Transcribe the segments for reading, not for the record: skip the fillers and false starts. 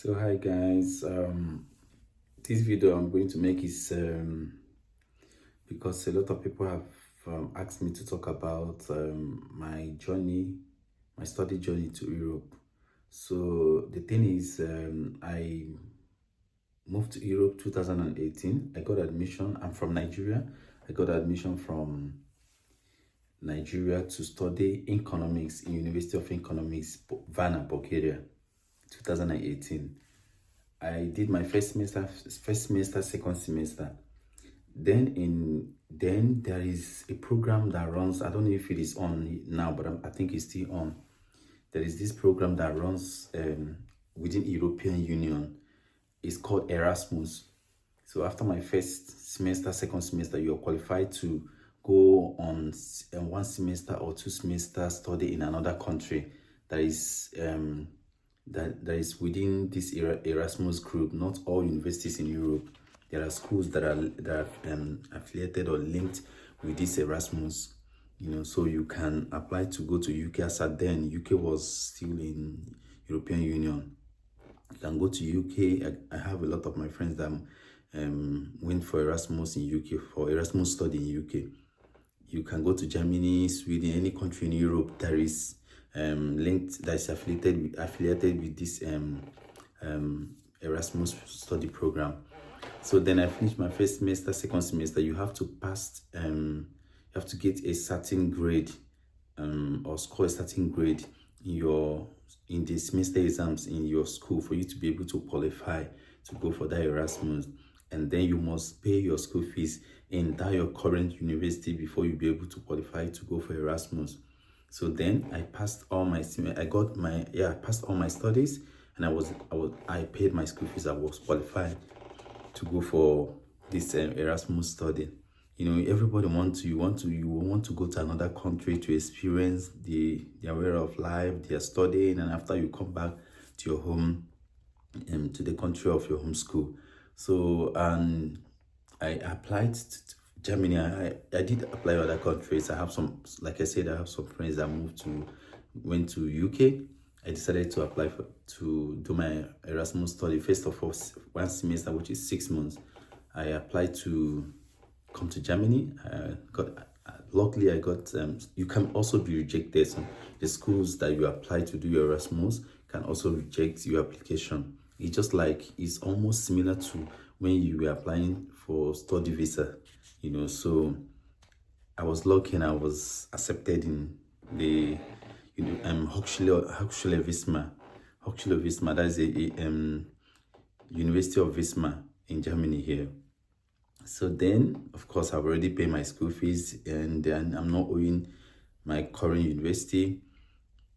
So hi guys, this video I'm going to make is because a lot of people have asked me to talk about my journey, my study journey to Europe. So the thing is, I moved to Europe 2018. I got admission. I'm from Nigeria. I got admission from Nigeria to study economics in University of Economics, Varna, Bulgaria, 2018. I did my first semester, second semester. Then there is a program that runs. I don't know if it is on now, but I think it's still on. There is this program that runs within European Union. It's called Erasmus. So after my first semester, second semester, you're qualified to go on one semester or 2 semesters study in another country that is that is within this Erasmus group. Not all universities in Europe. There are schools that are affiliated or linked with this Erasmus. So you can apply to go to UK. As at then, UK was still in European Union. You can go to UK. I have a lot of my friends that went for Erasmus in UK, for Erasmus study in UK. You can go to Germany, Sweden, any country in Europe that is linked, that is affiliated with this Erasmus study program. So then I finished my first semester, second semester. You have to pass, you have to get a certain grade or score a certain grade in the semester exams in your school for you to be able to qualify to go for that Erasmus. And then you must pay your school fees in that your current university before you be able to qualify to go for Erasmus. So then I passed all my I passed all my studies, and I paid my school fees. I was qualified to go for this Erasmus study. Everybody you want to go to another country to experience their way of life, their studying, and after you come back to your home to the country of your home school. So I applied to Germany. I did apply other countries. I have some, like I said, I have some friends that went to UK. I decided to apply to do my Erasmus study. First of all, one semester, which is 6 months. I applied to come to Germany. Luckily, I got. You can also be rejected. So the schools that you apply to do your Erasmus can also reject your application. It's almost similar to when you were applying for study visa. So I was lucky and I was accepted in the Hochschule Wismar. Hochschule Wismar, that is a University of Wismar in Germany here. So then, of course, I've already paid my school fees, and then I'm not owing my current university,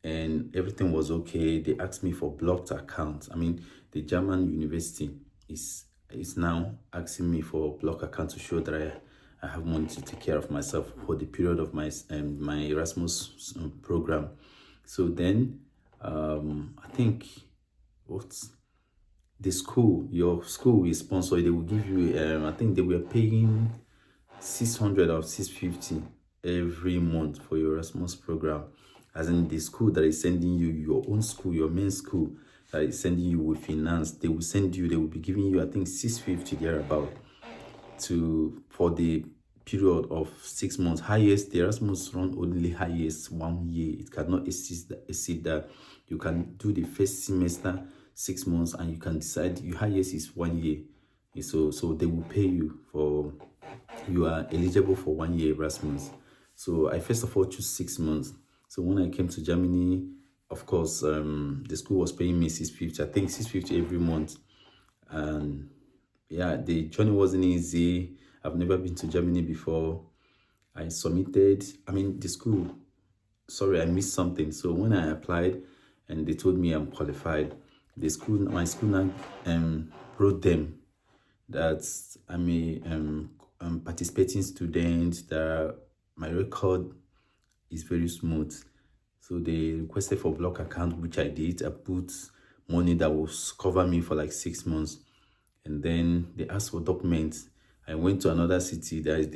and everything was okay. They asked me for blocked account. The German university is now asking me for block account to show that I have money to take care of myself for the period of my Erasmus program. So then I think your school will sponsor. They will give you I think they were paying 600 or 650 every month for your Erasmus program, as in the school that is sending you, your own school, your main school that is sending you with finance. They will be giving you, I think, 650 thereabout for the period of 6 months. Highest, the Erasmus run only highest 1 year. It cannot exceed that. You can do the first semester 6 months, and you can decide your highest is 1 year. So they will pay you for, you are eligible for 1 year Erasmus. So I first of all choose 6 months. So when I came to Germany, of course, the school was paying me 650. I think 650 every month. And yeah, the journey wasn't easy. I've never been to Germany before. I submitted. The school. Sorry, I missed something. So when I applied, and they told me I'm qualified, my school now wrote them that I'm a participating student, that my record is very smooth. So they requested for block account, which I did. I put money that will cover me for like 6 months. And then they asked for documents. I went to another city that is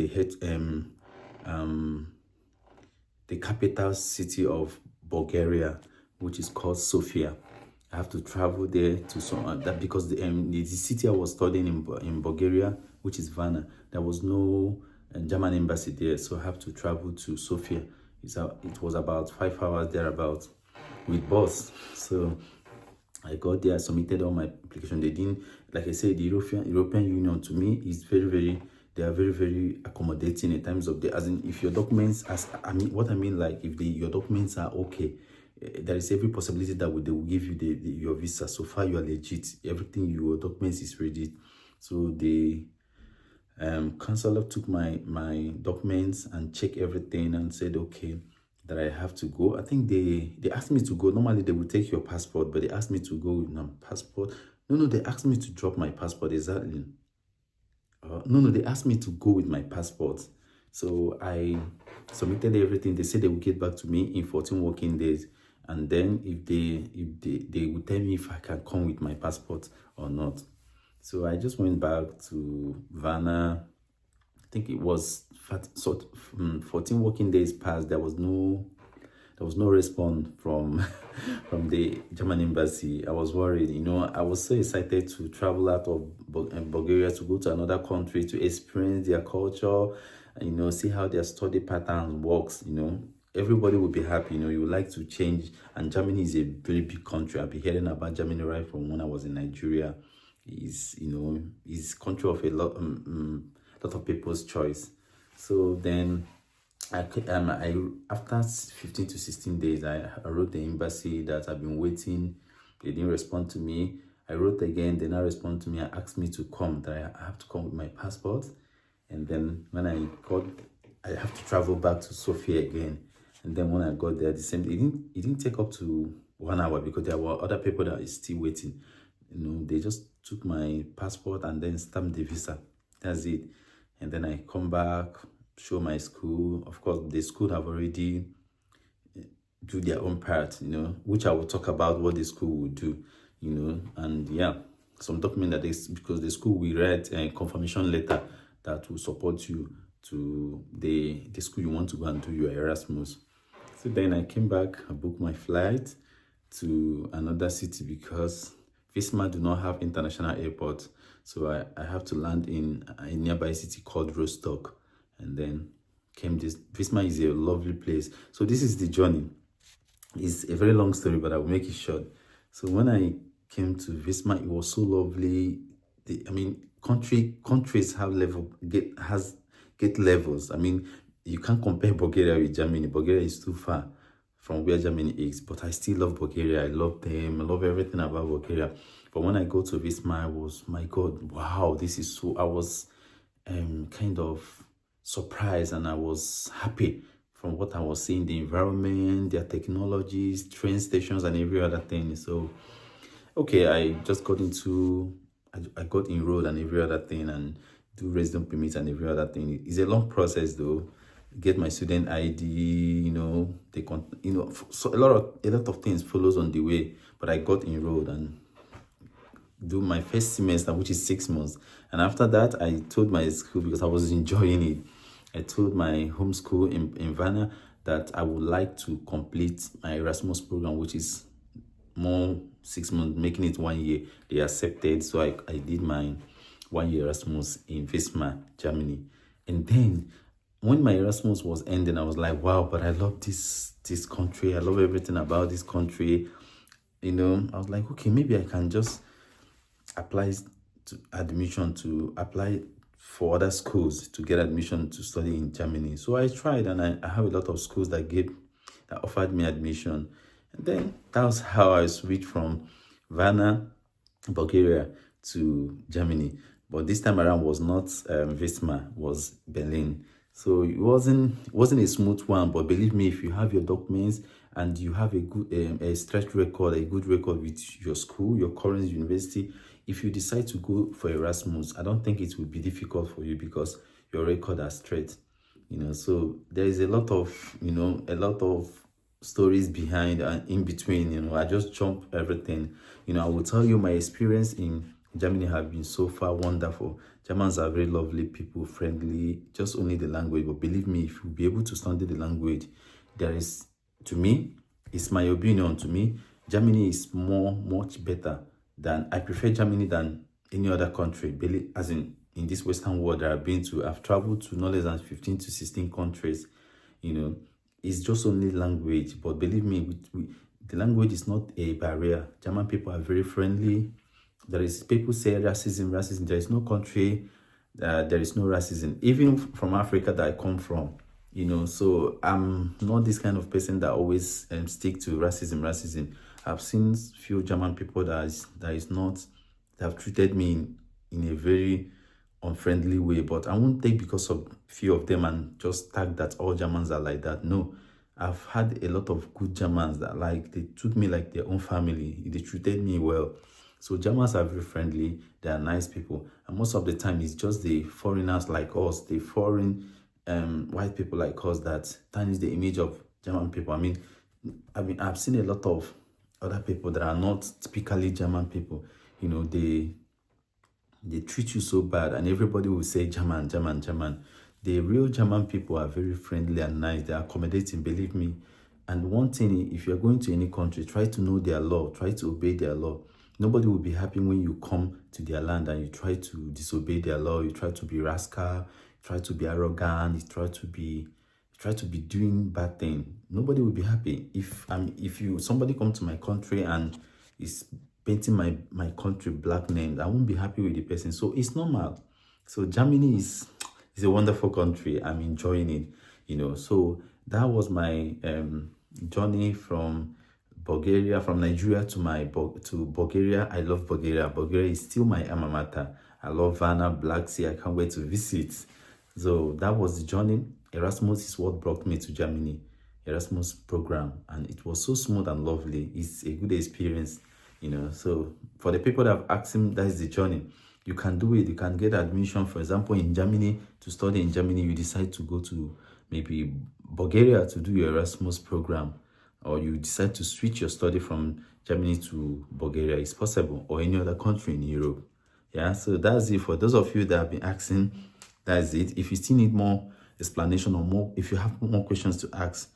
the capital city of Bulgaria, which is called Sofia. I have to travel there to some that because the city I was studying in Bulgaria, which is Varna, there was no German embassy there, so I have to travel to Sofia. It was about 5 hours thereabouts with bus. So I got there, I submitted all my application. They didn't, like I said, the European Union to me is very, they are very accommodating in terms of as in, if your documents, what I mean, like if your documents are okay, there is every possibility that they will give you your visa. So far, you are legit. Everything, your documents is ready. So the counselor took my documents and checked everything and said, okay, that I have to go. I think they asked me to go. Normally they will take your passport, but they asked me to go with my passport. No, they asked me to drop my passport. Exactly. No, they asked me to go with my passport. So I submitted everything. They said they will get back to me in 14 working days. And then if they will tell me if I can come with my passport or not. So I just went back to Varna. I think it was 14 working days passed. There was no response from from the German embassy. I was worried. I was so excited to travel out of Bulgaria to go to another country to experience their culture, and see how their study pattern works. Everybody would be happy. You would like to change. And Germany is a very big country. I've been hearing about Germany right from when I was in Nigeria. Is country of a lot of people's choice. So then I after 15 to 16 days, I wrote the embassy that I've been waiting. They didn't respond to me. I wrote again, they did not respond to me. I asked me to come, that I have to come with my passport. And then when I have to travel back to Sofia again. And then when I got there, it didn't take up to 1 hour because there were other people that is still waiting. They just took my passport and then stamped the visa. That's it. And then I come back, show my school. Of course, the school have already do their own part, which I will talk about what the school will do, and yeah, some document because the school will write a confirmation letter that will support you to the school you want to go and do your Erasmus. So then I came back, I booked my flight to another city because Visma do not have international airport. So I have to land in a nearby city called Rostock. And then Visma is a lovely place. So this is the journey. It's a very long story, but I will make it short. So when I came to Visma, it was so lovely. Countries have get levels. You can't compare Bulgaria with Germany. Bulgaria is too far from where Germany is, but I still love Bulgaria. I love them. I love everything about Bulgaria. But when I go to Visma, I was, my God, wow, this is so, I was kind of surprised and I was happy from what I was seeing, the environment, their technologies, train stations and every other thing. So, okay, I just got I got enrolled and every other thing and do resident permits and every other thing. It's a long process though. Get my student ID, so a lot of things follows on the way. But I got enrolled and do my first semester, which is 6 months. And after that, I told my school, because I was enjoying it, I told my home school in Varna that I would like to complete my Erasmus program, which is more 6 months, making it 1 year. They accepted, so I did my 1 year Erasmus in Visma, Germany. And then when my Erasmus was ending, I was like, wow, but I love this country. I love everything about this country. I was like, okay, maybe I can just apply for other schools to get admission to study in Germany. So I tried, and I have a lot of schools that offered me admission. And then that was how I switched from Varna, Bulgaria, to Germany. But this time around was not Visma, was Berlin. So it wasn't a smooth one, but believe me, if you have your documents and you have a good a good record with your school, your current university, if you decide to go for Erasmus, I don't think it will be difficult for you because your record are straight. So there is a lot of stories behind and in between. I just jump everything. I will tell you my experience in Germany have been so far wonderful. Germans are very lovely people, friendly, just only the language. But believe me, if you be able to study the language, to me, it's my opinion, to me, Germany is much better than, I prefer Germany than any other country, as in this Western world that I've been to. I've traveled to no less than 15 to 16 countries. You know, it's just only language, but believe me, the language is not a barrier. German people are very friendly. There is, people say racism. There is no country there is no racism, even from Africa that I come from. So I'm not this kind of person that always stick to racism. I've seen few German people that is not, that have treated me in a very unfriendly way, but I won't take because of few of them and just tag that all Germans are like that. No, I've had a lot of good Germans that, like, they took me like their own family. They treated me well. So Germans are very friendly. They are nice people, and most of the time it's just the foreigners like us, the foreign white people like us, that tarnish the image of German people. I've seen a lot of other people that are not typically German people. They treat you so bad, and everybody will say German, German, German. The real German people are very friendly and nice. They're accommodating, believe me. And one thing, if you're going to any country, try to know their law, try to obey their law. Nobody will be happy when you come to their land and you try to disobey their law, you try to be rascal, try to be arrogant, you try to be doing bad thing. Nobody will be happy. If somebody come to my country and is painting my country black name, I won't be happy with the person. So it's normal. So Germany is a wonderful country. I'm enjoying it. So that was my journey from Bulgaria, from Nigeria to Bulgaria. I love Bulgaria. Bulgaria is still my alma mater. I love Varna, Black Sea. I can't wait to visit. So that was the journey. Erasmus is what brought me to Germany. Erasmus program, and it was so smooth and lovely. It's a good experience. So for the people that have asked him, that is the journey. You can do it. You can get admission, for example, in Germany. To study in Germany, you decide to go to maybe Bulgaria to do your Erasmus program, or you decide to switch your study from Germany to Bulgaria. It's possible, or any other country in Europe. Yeah, so that's it. For those of you that have been asking, that's it. If you still need more explanation or more, if you have more questions to ask,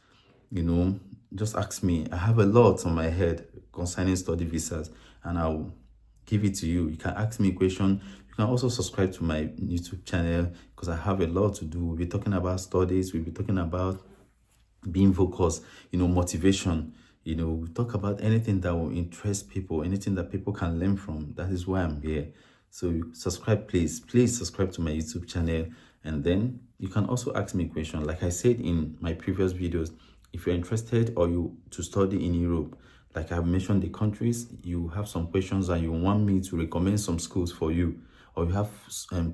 just ask me. I have a lot on my head concerning study visas, and I'll give it to you. You can ask me a question. You can also subscribe to my YouTube channel, because I have a lot to do. We'll be talking about studies. We'll be talking about being focused, motivation. We talk about anything that will interest people, anything that people can learn from. That is why I'm here. So subscribe, please subscribe to my YouTube channel, and then you can also ask me a question. Like I said in my previous videos, if you're interested or you to study in Europe, like I've mentioned the countries, you have some questions and you want me to recommend some schools for you, or you have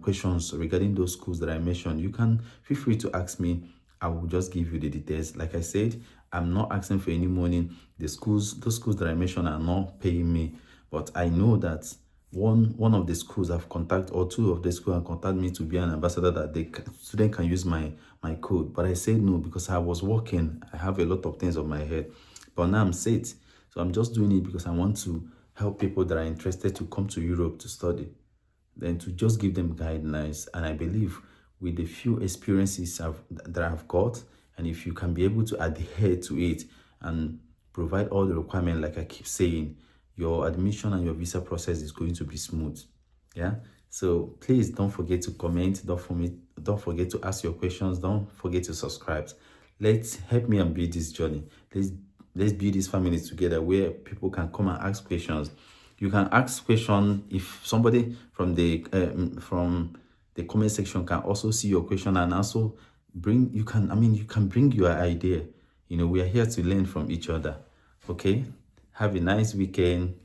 questions regarding those schools that I mentioned, you can feel free to ask me. I will just give you the details. Like I said, I'm not asking for any money. Those schools that I mentioned are not paying me, but I know that one of the schools have contact, or two of the schools have contacted me to be an ambassador, that student can use my code. But I said no, because I was working. I have a lot of things on my head, but now I'm set. So I'm just doing it because I want to help people that are interested to come to Europe to study, then to just give them guidelines. And I believe with the few experiences that I've got, and if you can be able to adhere to it and provide all the requirements, like I keep saying, your admission and your visa process is going to be smooth. Yeah. So please don't forget to comment. Don't forget to ask your questions. Don't forget to subscribe. Let's help me and build this journey. Let's build this family together, where people can come and ask questions. You can ask questions. If somebody from the comment section can also see your question and also you can bring your idea. We are here to learn from each other. Okay. Have a nice weekend.